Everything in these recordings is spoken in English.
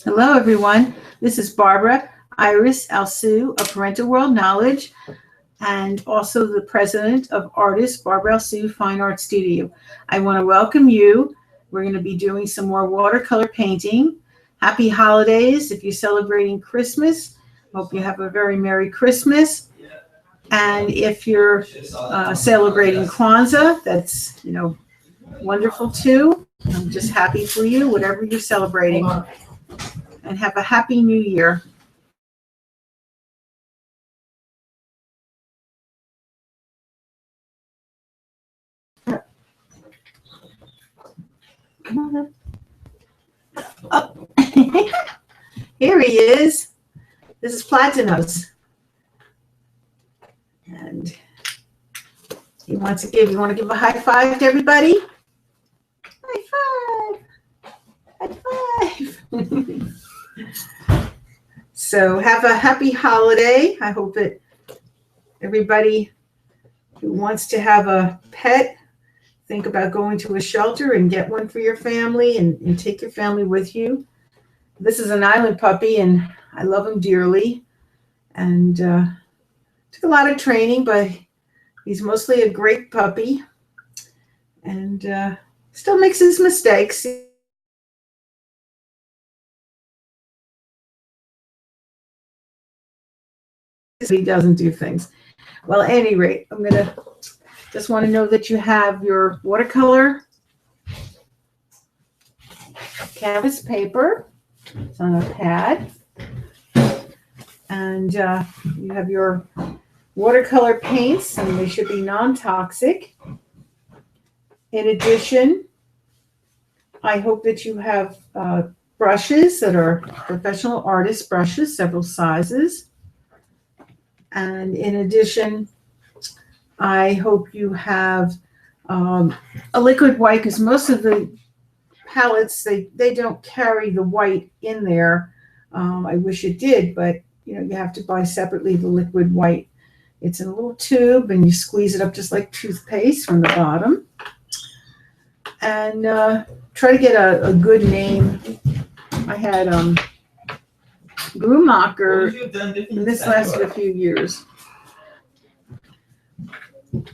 Hello, everyone. This is Barbara Iris Alsu of Parental World Knowledge and also the president of Artist Barbara Alsu Fine Art Studio. I want to welcome you. We're going to be doing some more watercolor painting. Happy holidays if you're celebrating Christmas. Hope you have a very Merry Christmas. And if you're celebrating Kwanzaa, that's, wonderful too. I'm just happy for you, whatever you're celebrating. And have a happy new year. Come on up. Oh. Here he is. This is Platinos. And you want to give a high five to everybody? High five. High five. So have a happy holiday. I hope that everybody who wants to have a pet, think about going to a shelter and get one for your family and take your family with you. This is an island puppy, and I love him dearly. And took a lot of training, but he's mostly a great puppy. And still makes his mistakes. He doesn't do things. Well, at any rate, I'm going to just want to know that you have your watercolor canvas paper. It's on a pad. And you have your watercolor paints, and they should be non-toxic. In addition, I hope that you have brushes that are professional artist brushes, several sizes. And in addition, I hope you have a liquid white, because most of the palettes, they don't carry the white in there. I wish it did, but you have to buy separately the liquid white. It's in a little tube, and you squeeze it up just like toothpaste from the bottom. And try to get a good name. I had Grumacher, and this lasted a few years.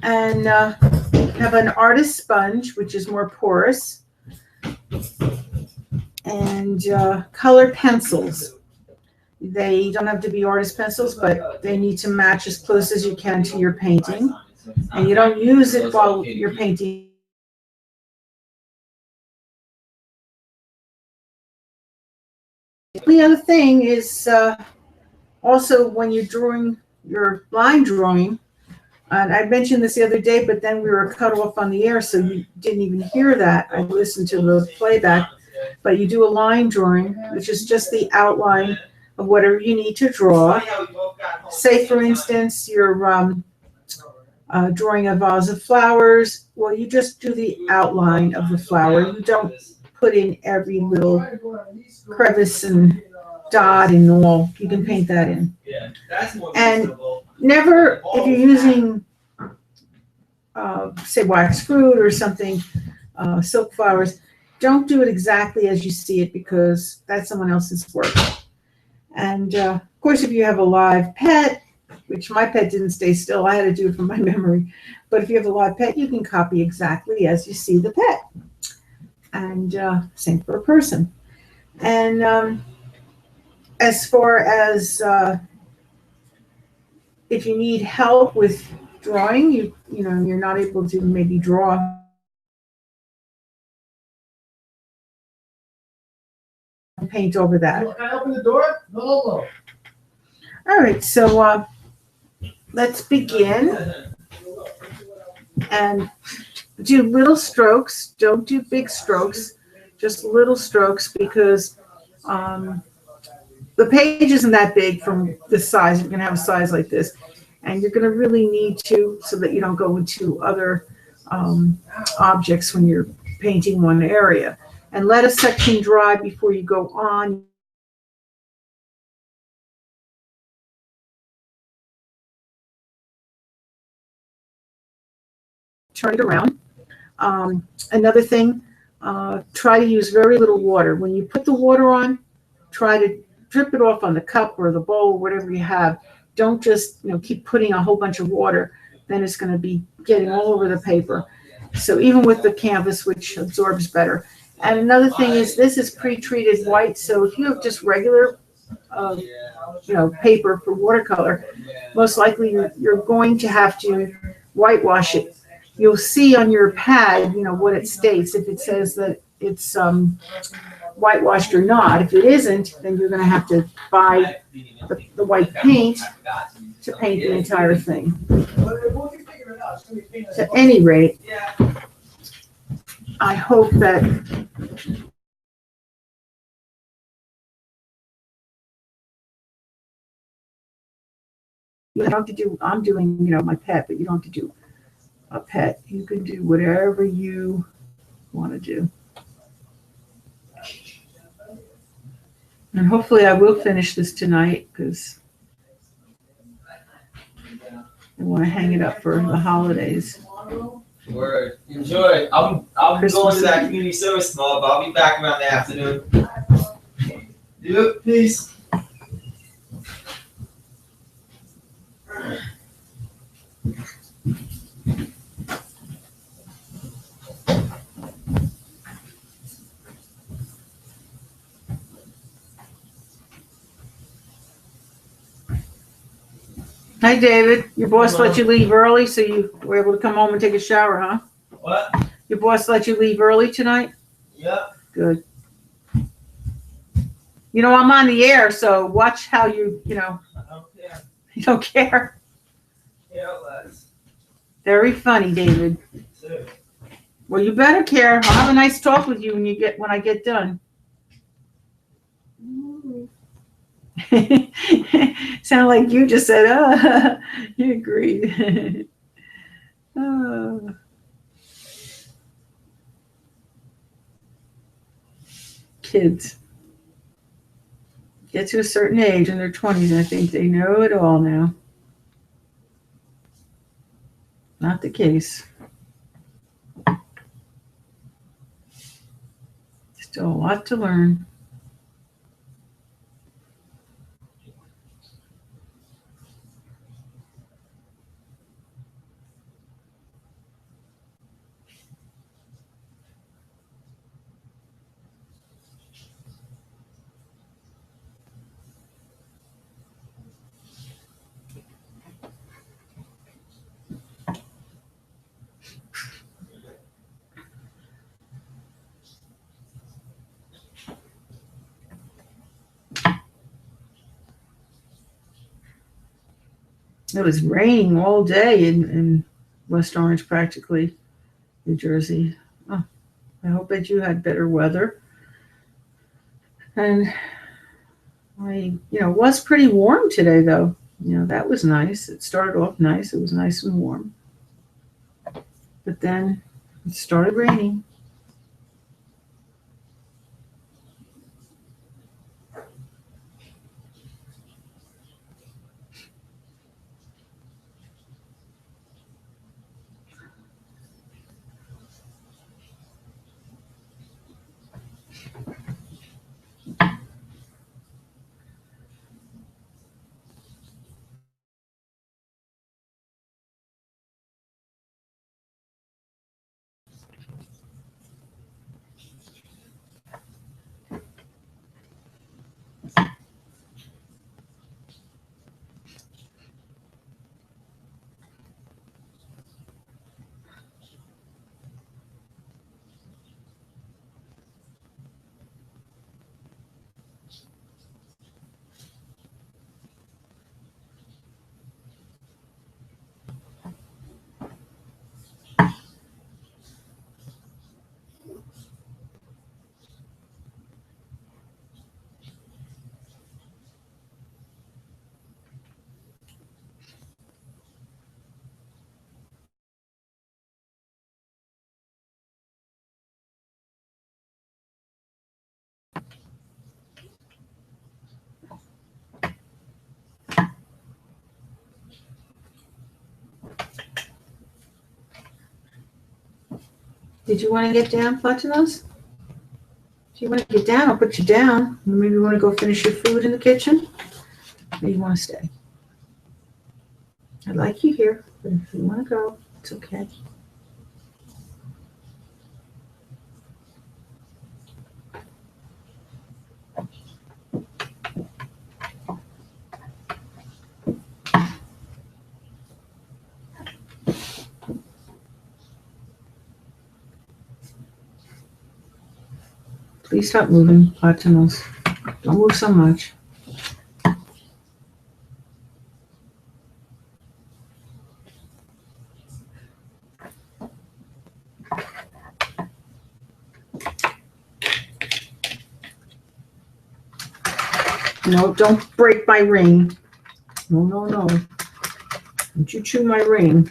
And have an artist sponge, which is more porous, and color pencils. They don't have to be artist pencils, but they need to match as close as you can to your painting. And you don't use it while you're painting. The other thing is also when you're drawing your line drawing, and I mentioned this the other day, but then we were cut off on the air, so you didn't even hear that. I listened to the playback. But you do a line drawing, which is just the outline of whatever you need to draw. Say, for instance, you're drawing a vase of flowers. Well, you just do the outline of the flower. You don't put in every little crevice and dot and all. You can paint that in. And never, if you're using, say, wax fruit or something, silk flowers, don't do it exactly as you see it, because that's someone else's work. And of course, if you have a live pet, which my pet didn't stay still, I had to do it from my memory. But if you have a live pet, you can copy exactly as you see the pet. And same for a person. And as far as if you need help with drawing, you're not able to maybe draw paint over that. Can I open the door? No. All right, so let's begin and do little strokes. Don't do big strokes, just little strokes, because the page isn't that big from this size. You're going to have a size like this, and you're going to really need to, so that you don't go into other objects when you're painting one area. And let a section dry before you go on. Turn it around. Another thing, try to use very little water. When you put the water on, try to drip it off on the cup or the bowl or whatever you have. Don't just keep putting a whole bunch of water. Then it's going to be getting all over the paper. So even with the canvas, which absorbs better. And another thing is this is pre-treated white. So if you have just regular paper for watercolor, most likely you're going to have to whitewash it. You'll see on your pad, what it states, if it says that it's whitewashed or not. If it isn't, then you're going to have to buy the white paint to paint the entire thing. At any rate, I hope that you don't have to do, I'm doing, my pet, but you don't have to do a pet. You can do whatever you want to do. And hopefully I will finish this tonight because I want to hang it up for the holidays. Word. Enjoy. I'm going to that community service tomorrow, but I'll be back around the afternoon. Yep, peace. Hi, David. Your boss let you leave early, so you were able to come home and take a shower, huh? What? Your boss let you leave early tonight? Yeah. Good. I'm on the air, so watch how you, I don't care. You don't care. Yeah, less. Very funny, David. Too. Well, you better care. I'll have a nice talk with you when I get done. Sound like you just said, you agreed. Kids get to a certain age in their 20s, and I think they know it all now. Not the case. Still a lot to learn. It was raining all day in West Orange, practically, New Jersey. Oh, I hope that you had better weather. And it was pretty warm today, though. That was nice. It started off nice. It was nice and warm. But then it started raining. Did you want to get down, Platinos? If you want to get down, I'll put you down. Maybe you want to go finish your food in the kitchen. Maybe you want to stay. I'd like you here, but if you want to go, it's okay. Please stop moving, Platinos. Don't move so much. No, don't break my ring. No, no, no. Don't you chew my ring.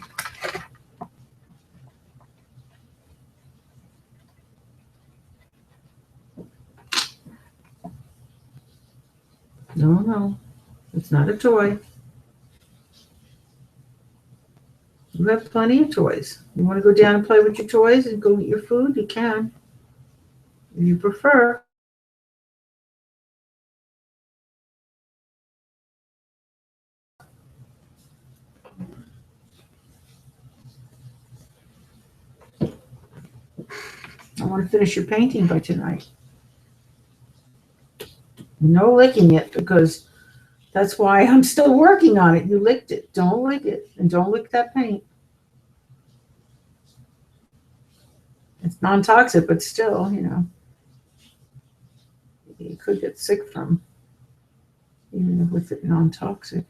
No, no. It's not a toy. You have plenty of toys. You want to go down and play with your toys and go eat your food? You can. If you prefer. I want to finish your painting by tonight. No licking it, because that's why I'm still working on it. You licked it. Don't lick it. And don't lick that paint. It's non-toxic, but still, you know, you could get sick from, even with it non-toxic.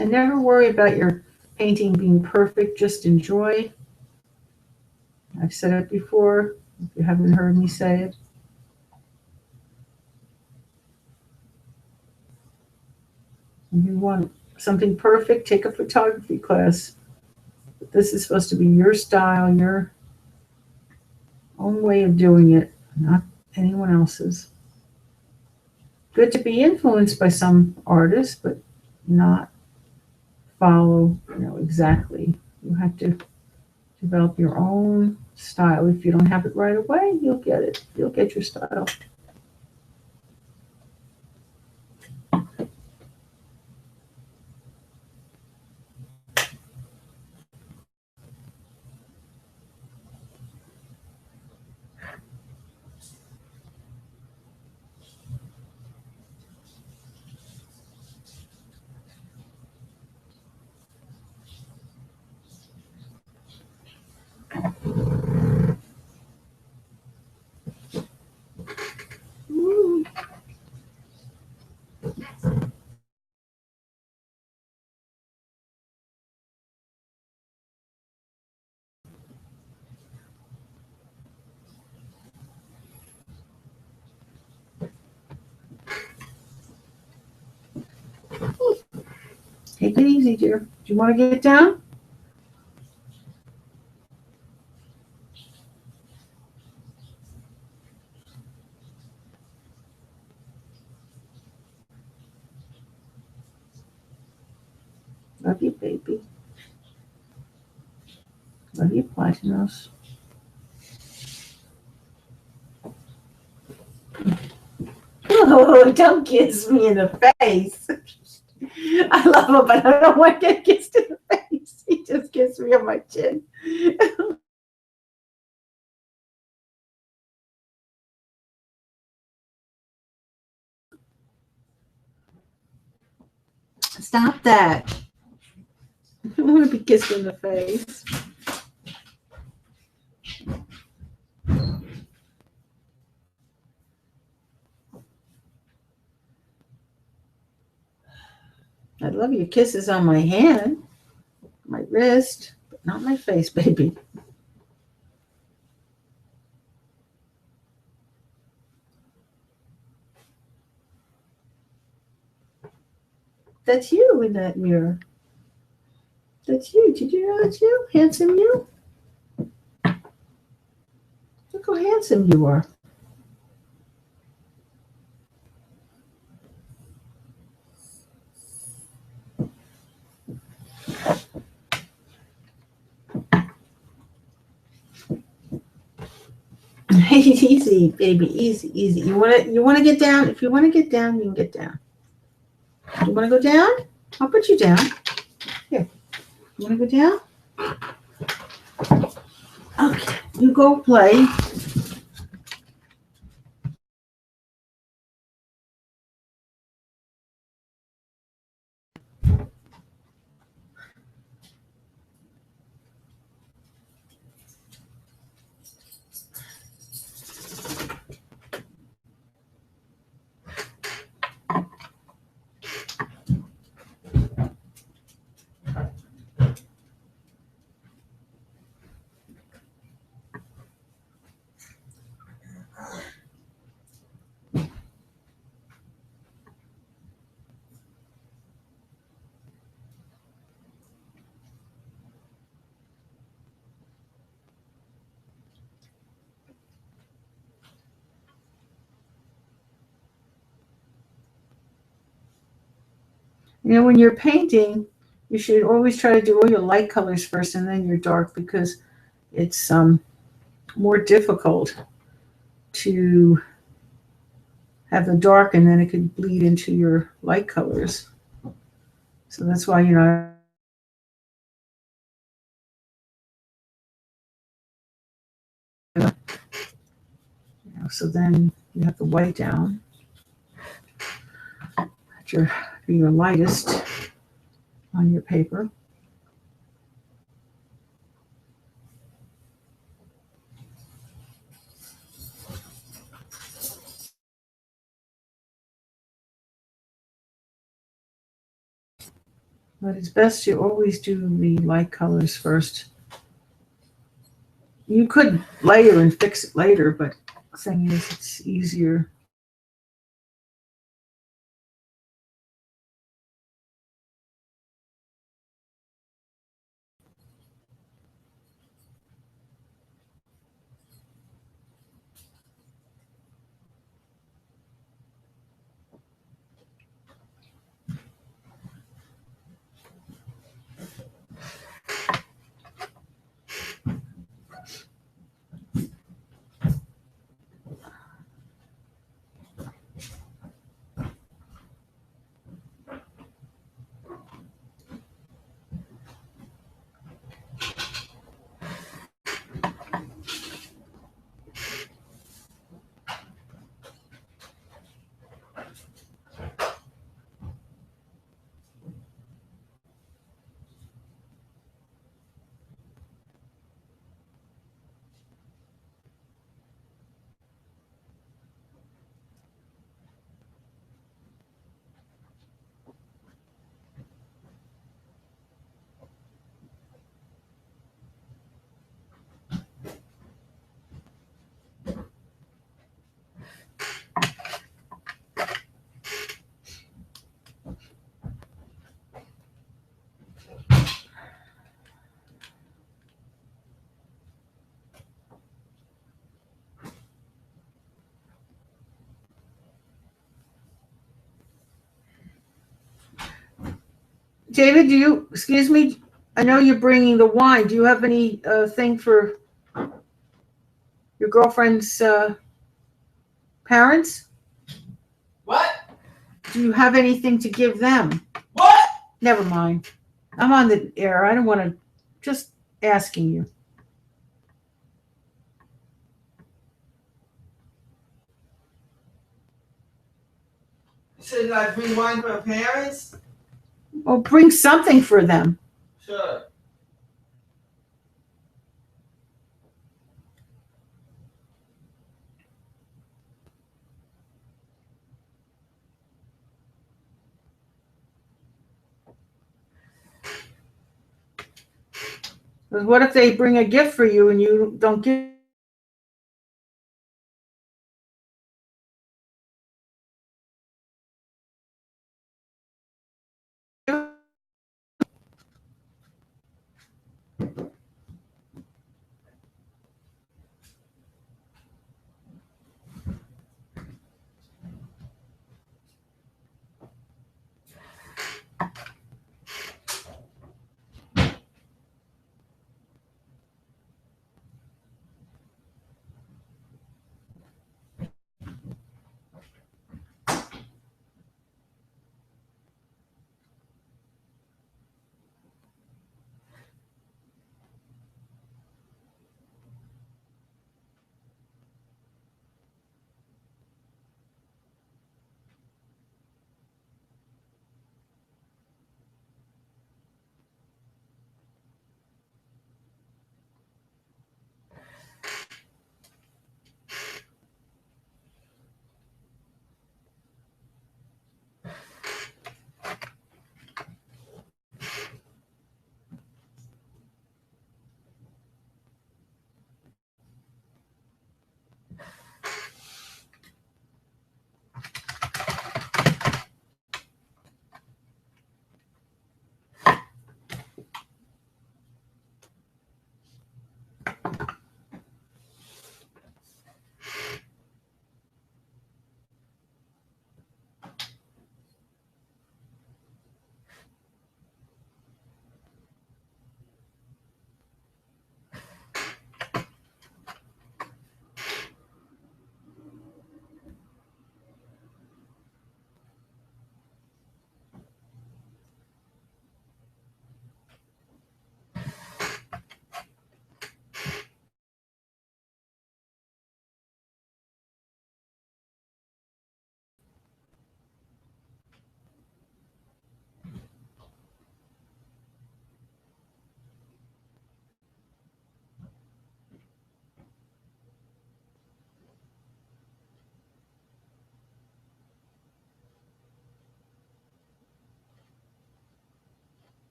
And never worry about your painting being perfect. Just enjoy. I've said it before, if you haven't heard me say it. If you want something perfect, take a photography class. But this is supposed to be your style, your own way of doing it, not anyone else's. Good to be influenced by some artists, but not follow, exactly. You have to develop your own style. If you don't have it right away, you'll get it. You'll get your style. Take it easy, dear. Do you want to get down? Love you, baby. Love you, Platinos. Oh, don't kiss me in the face. I love him, but I don't want to get kissed in the face. He just kissed me on my chin. Stop that. I don't want to be kissed in the face. I love your kisses on my hand, my wrist, but not my face, baby. That's you in that mirror. That's you. Did you know that's you? Handsome you? Look how handsome you are. Easy, baby, easy, easy. You wanna get down? If you wanna get down, you can get down. You wanna go down? I'll put you down. Here. You wanna go down? Okay, you go play. You know, when you're painting, you should always try to do all your light colors first and then your dark, because it's more difficult to have the dark and then it could bleed into your light colors. So that's why, so then you have the white down at your lightest on your paper. But it's best to always do the light colors first. You could layer and fix it later, but the thing is, it's easier. David, excuse me, I know you're bringing the wine. Do you have any thing for your girlfriend's parents? What? Do you have anything to give them? What? Never mind. I'm on the air. I don't want to, just asking you. You said I bring wine for her parents? Well, bring something for them. Sure. Because what if they bring a gift for you and you don't give?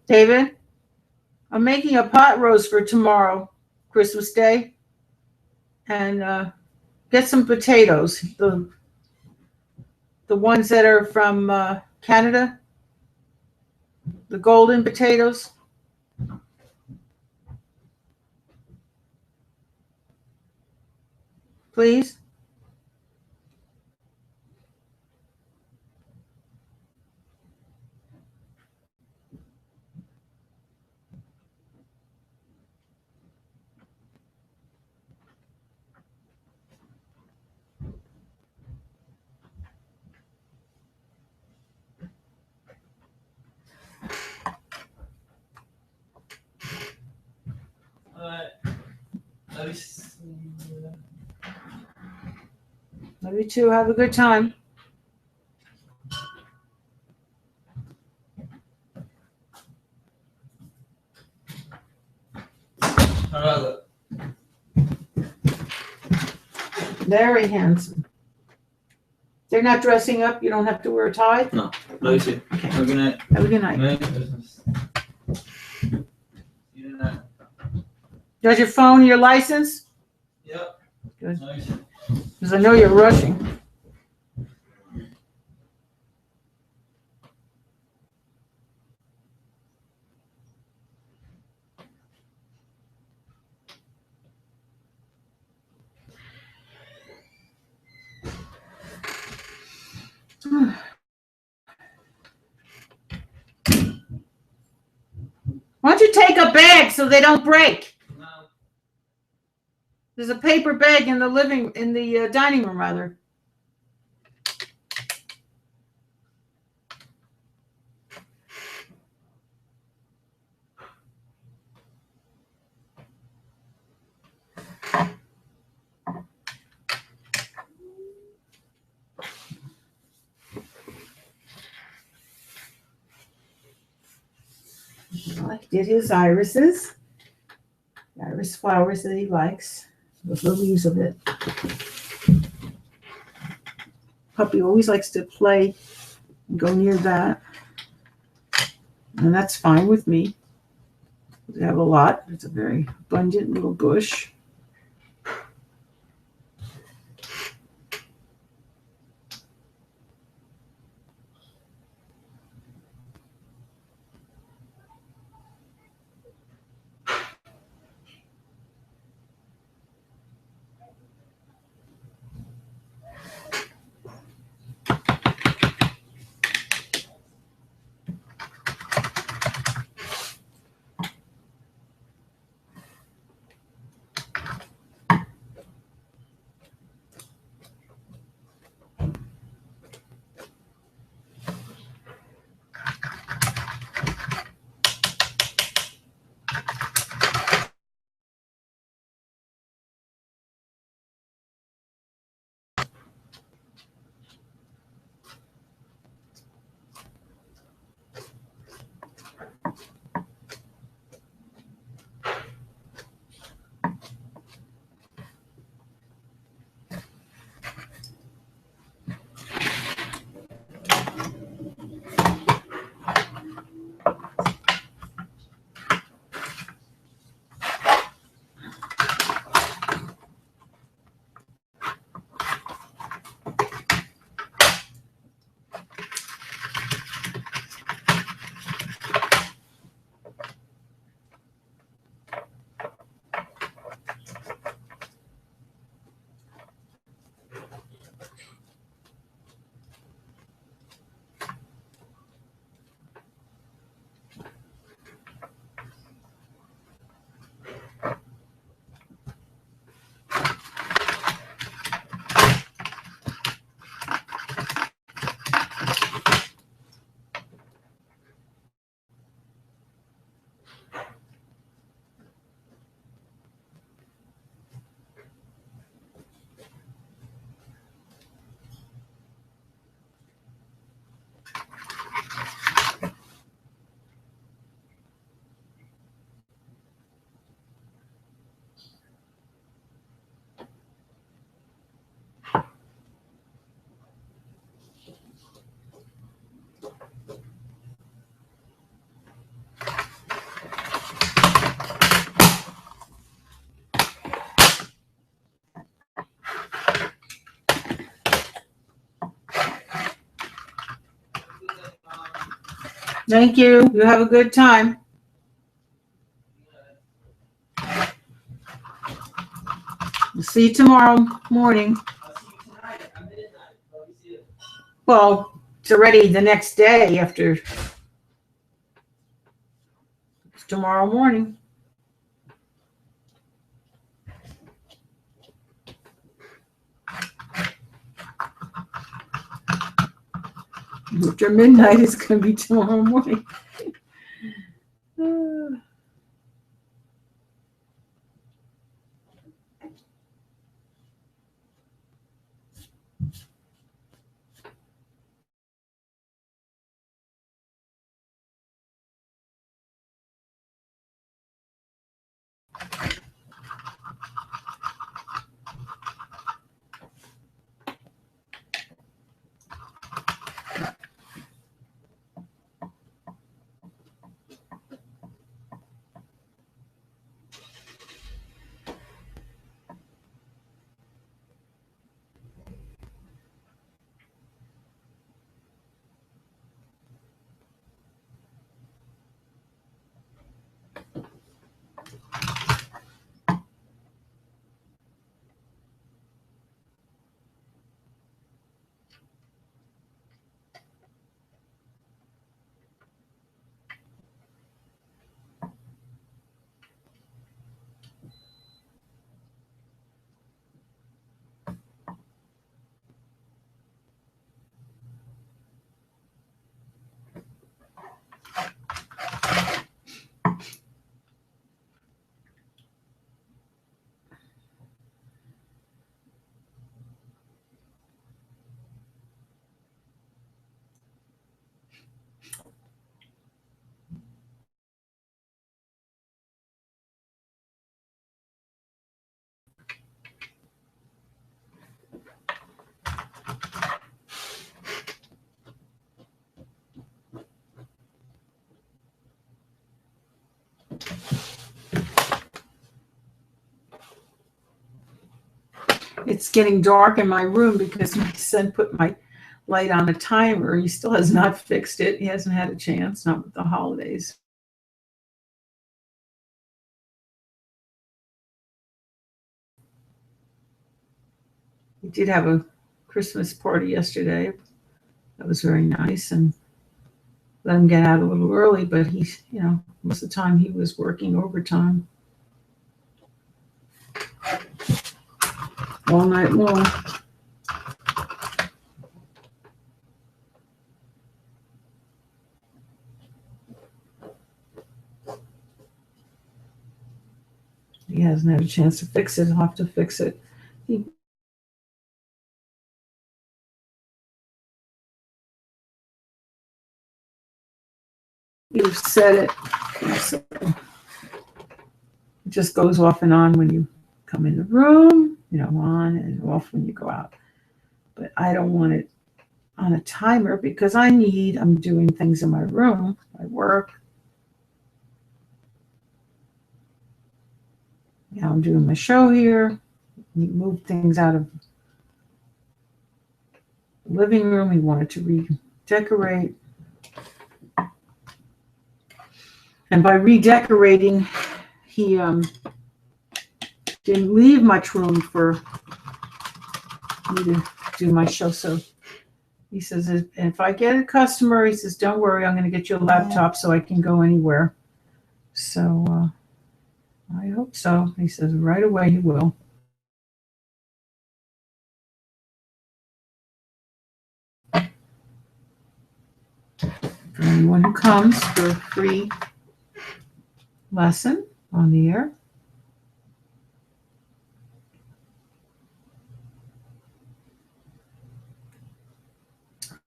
David, I'm making a pot roast for tomorrow, Christmas Day. And get some potatoes, the ones that are from Canada, the golden potatoes. Please. Alright. Let me see. Love you too. Have a good time. How about that? Very handsome. They're not dressing up. You don't have to wear a tie. No. Let me see. Okay. Have a good night. Have a good night. Merry Christmas. See you tonight. Does your phone your license? Yep. Good. Nice. Because I know you're rushing. Why don't you take a bag so they don't break? No. There's a paper bag in the dining room, rather. Well, he did his irises. Iris flowers that he likes, with the leaves of it. Puppy always likes to play and go near that. And that's fine with me. We have a lot. It's a very abundant little bush. Thank you. You have a good time. We'll see you tomorrow morning. I'll see you tonight at midnight. Love you too. Well, it's already the next day after. It's tomorrow morning. After midnight, it's going to be tomorrow morning. It's getting dark in my room because my son put my light on a timer. He still has not fixed it. He hasn't had a chance, not with the holidays. We did have a Christmas party yesterday. That was very nice, and let him get out a little early, but he's, most of the time he was working overtime all night long. He hasn't had a chance to fix it. He'll have to fix it. You've said it. So it just goes off and on when you come in the room, on and off when you go out. But I don't want it on a timer because I'm doing things in my room, my work. I'm doing my show here. We moved things out of the living room. We wanted to redecorate. And by redecorating, he didn't leave much room for me to do my show. So he says, if I get a customer, he says, don't worry, I'm going to get you a laptop so I can go anywhere. So I hope so. He says right away he will. For anyone who comes for a free lesson on the air.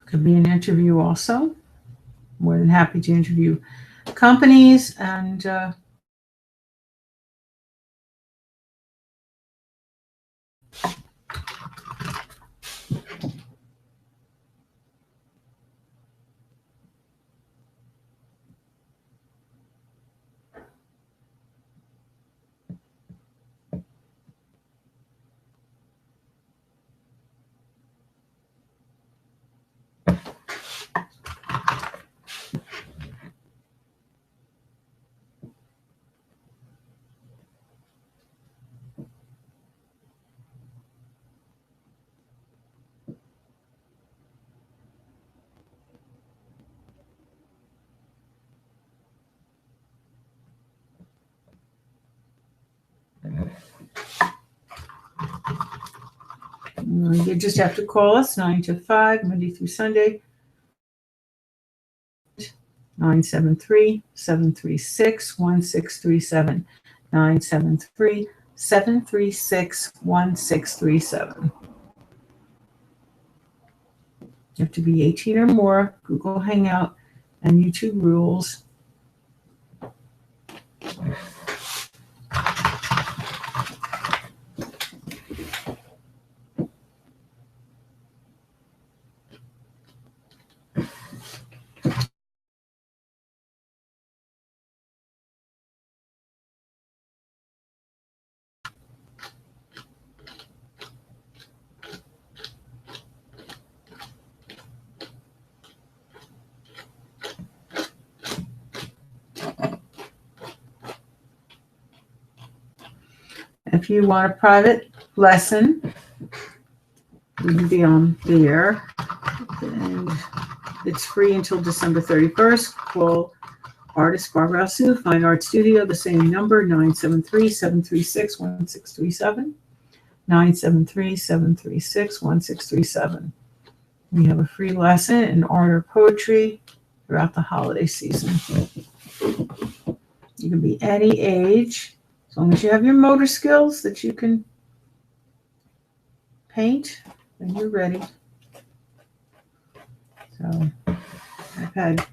Could be an interview also. More than happy to interview companies and You just have to call us 9 to 5, Monday through Sunday, 973-736-1637, 973-736-1637. You have to be 18 or more, Google Hangout, and YouTube rules. If you want a private lesson, we can be on there. And it's free until December 31st. Call artist Barbara Sue, Fine Art Studio, the same number, 973-736-1637, 973-736-1637. We have a free lesson in art or poetry throughout the holiday season. You can be any age, as long as you have your motor skills that you can paint, then you're ready. So I've had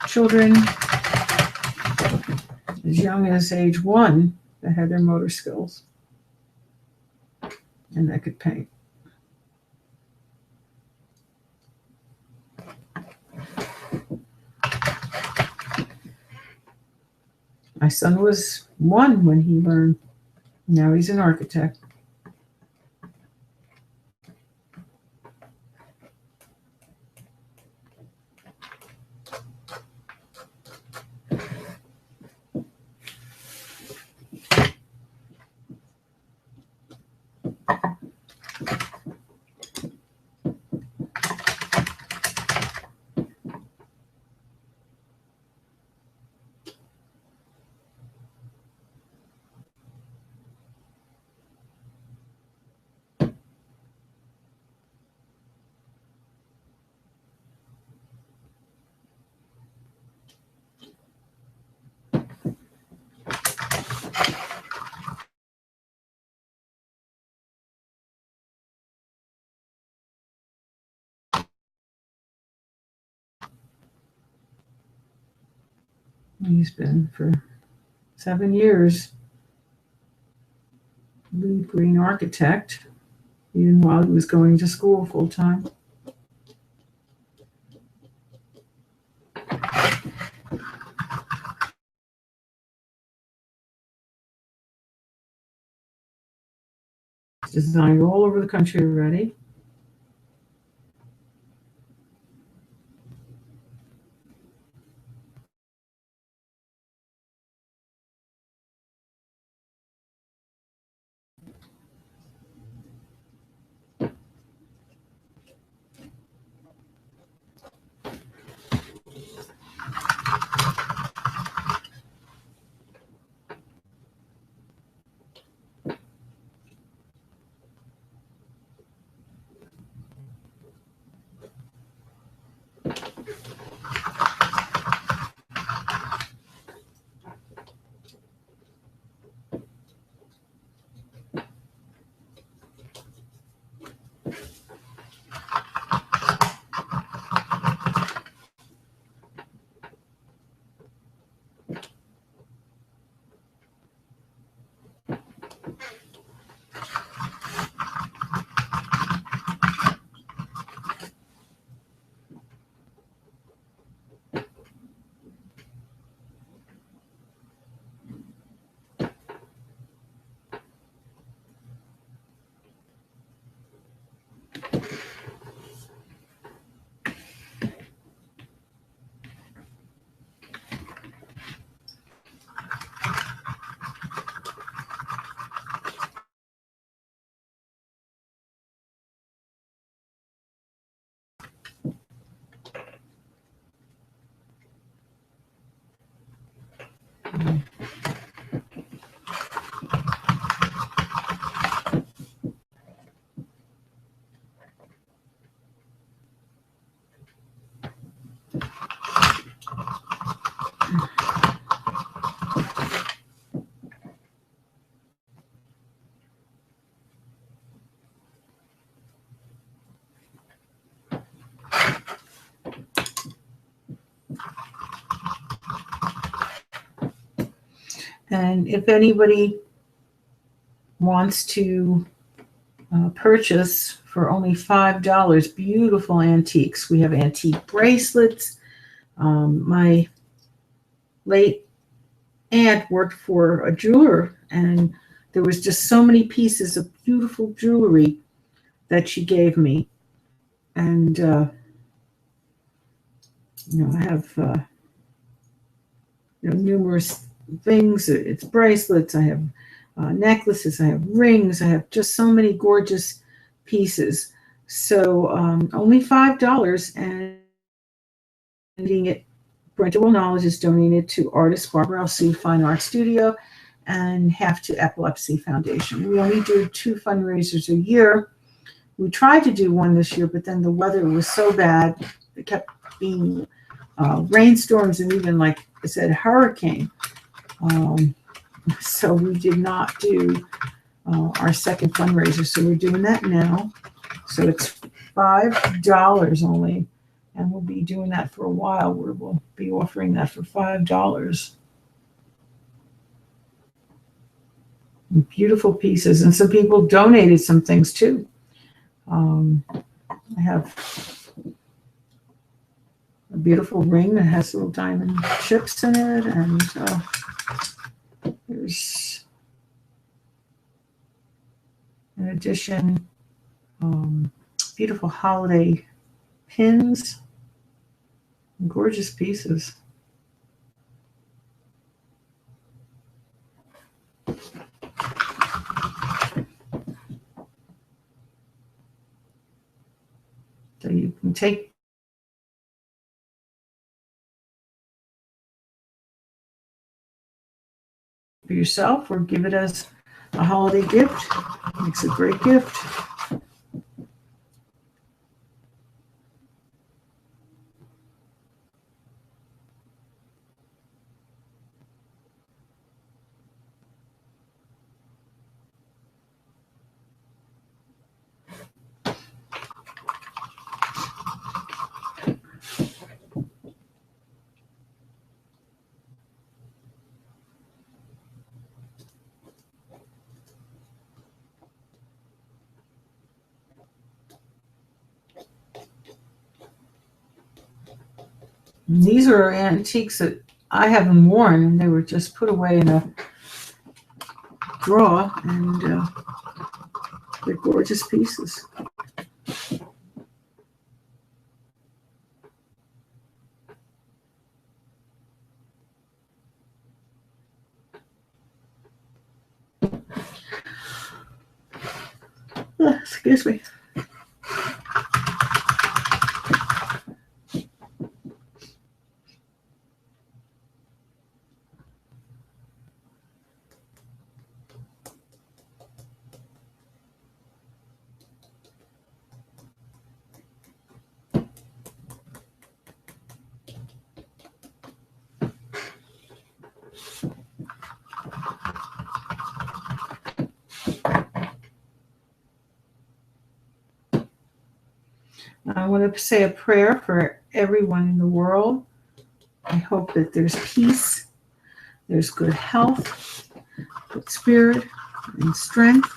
children as young as age 1 that had their motor skills and that could paint. My son was 1 when he learned. Now he's an architect. He's been for 7 years lead green architect, even while he was going to school full time. He's designed all over the country already. And if anybody wants to purchase for only $5 beautiful antiques, we have antique bracelets. My late aunt worked for a jeweler, and there was just so many pieces of beautiful jewelry that she gave me. And, I have, numerous things. It's bracelets. I have necklaces. I have rings. I have just so many gorgeous pieces. So only $5, and Parental World Knowledge is donated to artist Barbara L. C. Fine Art Studio and half to Epilepsy Foundation. We only do 2 fundraisers a year. We tried to do one this year, but then the weather was so bad. It kept being rainstorms and even, like I said, hurricane. So we did not do our second fundraiser. So we're doing that now. So it's $5 only. And we'll be doing that for a while, where we'll be offering that for $5. Beautiful pieces. And some people donated some things too. I have a beautiful ring that has little diamond chips in it. And there's, in addition, beautiful holiday pins. Gorgeous pieces. So you can take for yourself or give it as a holiday gift. Makes a great gift. And these are antiques that I haven't worn, and they were just put away in a drawer, and they're gorgeous pieces. Excuse me. I want to say a prayer for everyone in the world. I hope that there's peace, there's good health, good spirit, and strength.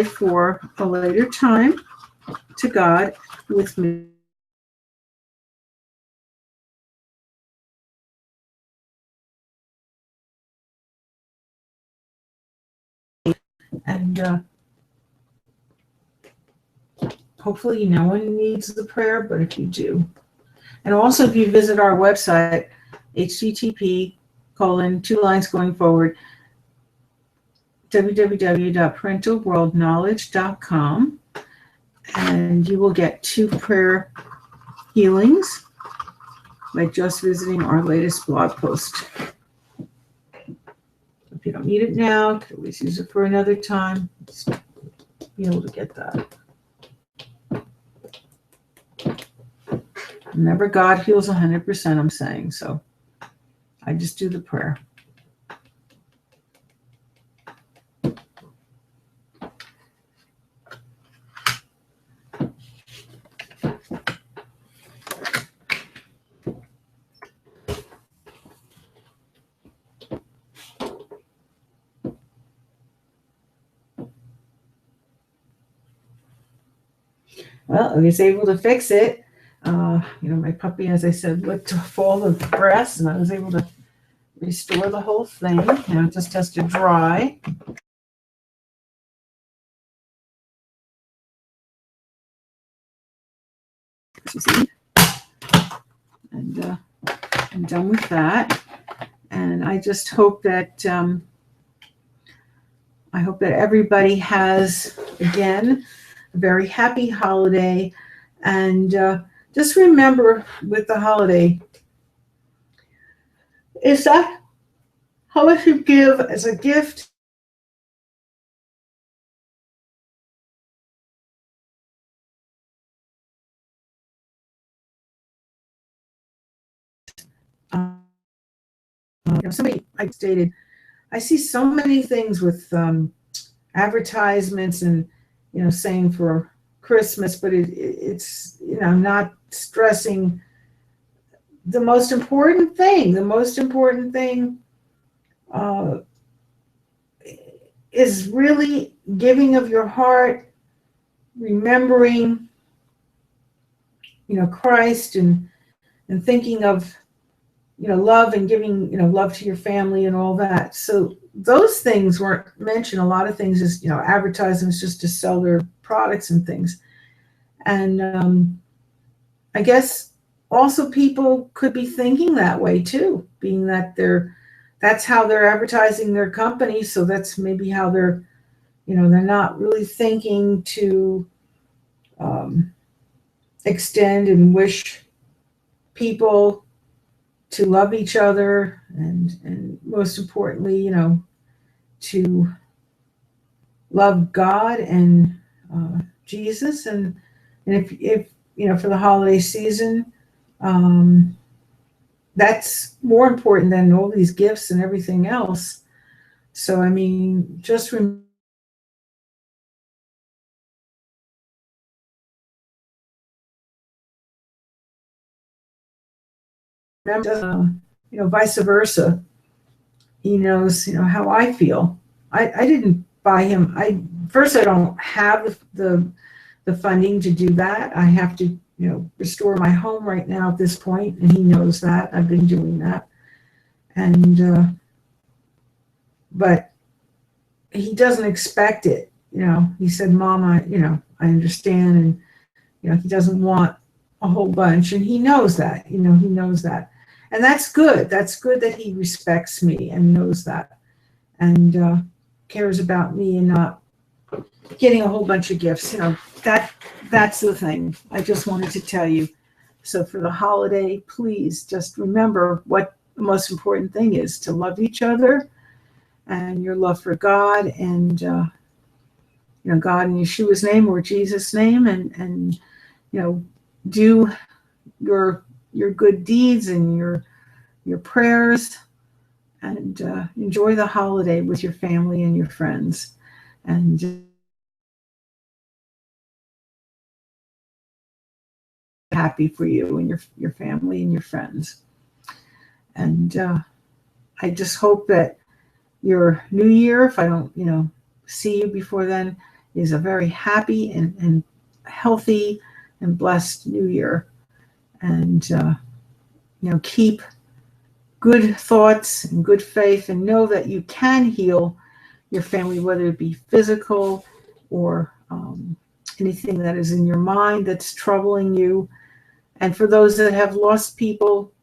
For a later time to God with me. And hopefully no one needs the prayer, but if you do. And also if you visit our website, http://www.ParentalWorldKnowledge.com, and you will get 2 prayer healings by just visiting our latest blog post. If you don't need it now, you can always use it for another time. Just be able to get that. Remember, God heals 100%, I'm saying. So I just do the prayer. Well, I was able to fix it. My puppy, as I said, licked off all the grass, and I was able to restore the whole thing. Now it just has to dry. And I'm done with that. And I just hope that everybody has, again, a very happy holiday. And just remember with the holiday, is that how much you give as a gift? Somebody I stated, I see so many things with advertisements and saying for Christmas, but it's not stressing the most important thing. The most important thing is really giving of your heart, remembering Christ, and thinking of love, and giving love to your family and all that. So those things weren't mentioned. A lot of things is advertisements just to sell their products and things. And I guess also people could be thinking that way too, being that that's how they're advertising their company. So that's maybe how they're not really thinking to extend and wish people to love each other, and most importantly, to love God and Jesus. And if for the holiday season, that's more important than all these gifts and everything else. So, I mean, just remember, vice versa. He knows, how I feel. I didn't buy him. I don't have the funding to do that. I have to, restore my home right now at this point, and he knows that. I've been doing that. And but he doesn't expect it. He said, "Mom, I understand," and he doesn't want a whole bunch, and he knows that. He knows that, and that's good. That's good that he respects me and knows that, and cares about me, and not getting a whole bunch of gifts. That's the thing. I just wanted to tell you. So for the holiday, please just remember what the most important thing is: to love each other, and your love for God, and God in Yeshua's name or Jesus' name, and do your good deeds and your prayers, and enjoy the holiday with your family and your friends, and happy for you and your family and your friends. And I just hope that your new year, if I don't see you before then, is a very happy and healthy and blessed new year. And keep good thoughts and good faith, and know that you can heal your family, whether it be physical or anything that is in your mind that's troubling you. And for those that have lost people,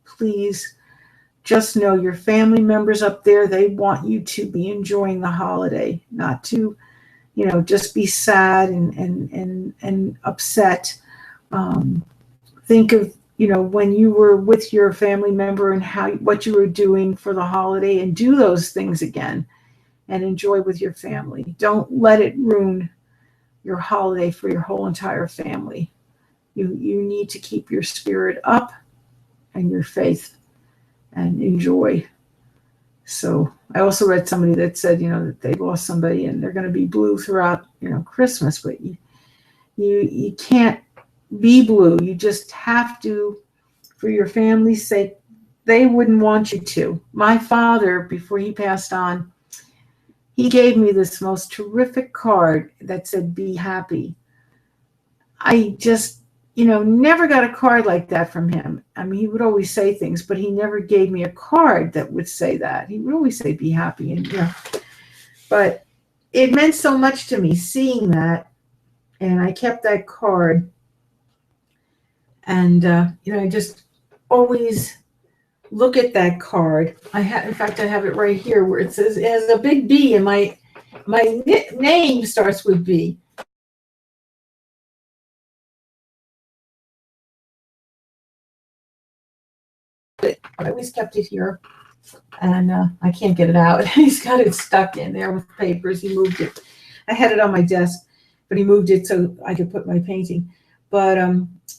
please just know your family members up there, they want you to be enjoying the holiday, not to, just be sad and upset. Think of, when you were with your family member and what you were doing for the holiday, and do those things again and enjoy with your family. Don't let it ruin your holiday for your whole entire family. You need to keep your spirit up and your faith and enjoy. So I also read somebody that said, that they lost somebody and they're going to be blue throughout, Christmas, but you can't be blue. You just have to, for your family's sake. They wouldn't want you to. My father, before he passed on, he gave me this most terrific card that said, "Be happy." I just, never got a card like that from him. I mean, he would always say things, but he never gave me a card that would say that. He would always say, "Be happy." And, but it meant so much to me seeing that. And I kept that card. And, I just always look at that card. In fact, I have it right here where it says, it has a big B, and my name starts with B. I always kept it here, and I can't get it out. He's got it stuck in there with papers. He moved it. I had it on my desk, but he moved it so I could put my painting. But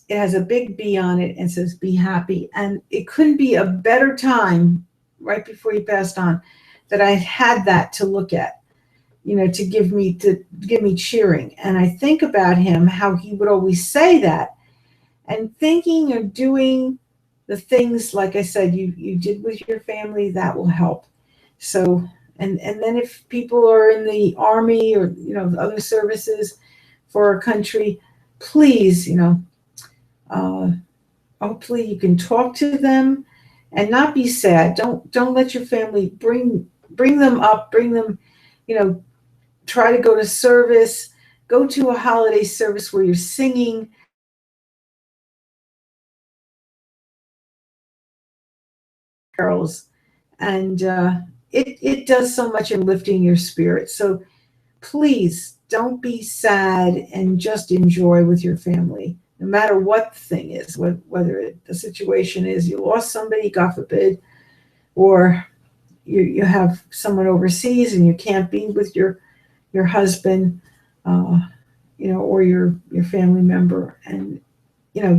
it has a big B on it and says, "Be happy." And it couldn't be a better time, right before he passed on, that I had that to look at, to give me cheering. And I think about him, how he would always say that, and thinking or doing the things, like I said, you did with your family, that will help. So, and then if people are in the Army or, other services for our country, please, hopefully you can talk to them and not be sad. Don't let your family bring them up, try to go to service, go to a holiday service where you're singing. Carols, and it does so much in lifting your spirit. So please don't be sad and just enjoy with your family, no matter what the thing is, whether the situation is you lost somebody, God forbid, or you have someone overseas and you can't be with your husband, or your family member. And,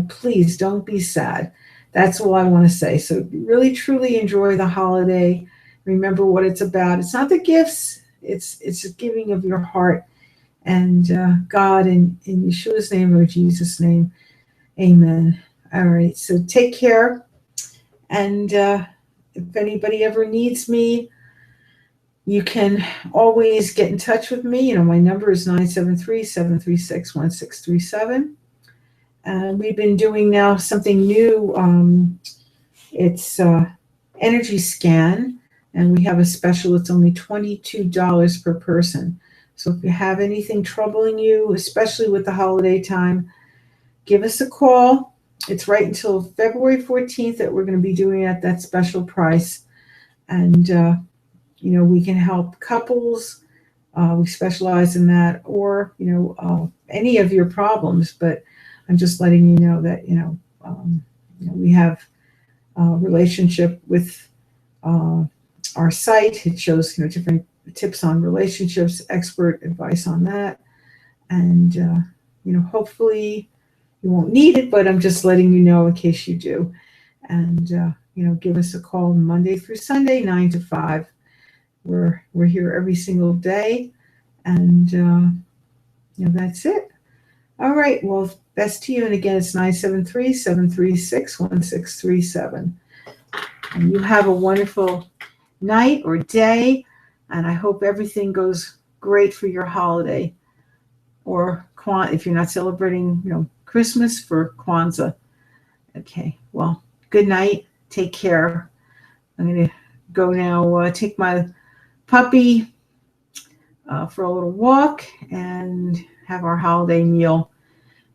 please don't be sad. That's all I want to say. So really, truly enjoy the holiday. Remember what it's about. It's not the gifts. It's a giving of your heart. And God, in Yeshua's name or Jesus' name, amen. All right. So take care. And if anybody ever needs me, you can always get in touch with me. My number is 973-736-1637. And we've been doing now something new. It's energy scan, and we have a special. It's only $22 per person. So if you have anything troubling you, especially with the holiday time, give us a call. It's right until February 14th that we're going to be doing it at that special price. And, we can help couples. We specialize in that, or, any of your problems. But I'm just letting you know that, we have a relationship with our site. It shows, different tips on relationships, expert advice on that. And, hopefully you won't need it, but I'm just letting you know in case you do. And, give us a call Monday through Sunday, 9 to 5. We're here every single day. And, that's it. All right. Well, best to you. And again, it's 973-736-1637. And you have a wonderful night or day. And I hope everything goes great for your holiday. Or if you're not celebrating, Christmas, for Kwanzaa. Okay. Well, good night. Take care. I'm going to go now take my puppy for a little walk and have our holiday meal.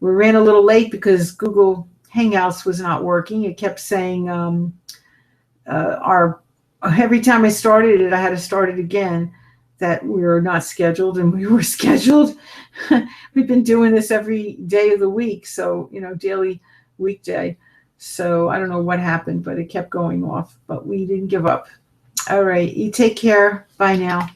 We ran a little late because Google Hangouts was not working. It kept saying every time I started it, I had to start it again, that we were not scheduled, and we were scheduled. We've been doing this every day of the week, so, daily weekday. So I don't know what happened, but it kept going off, but we didn't give up. All right. You take care. Bye now.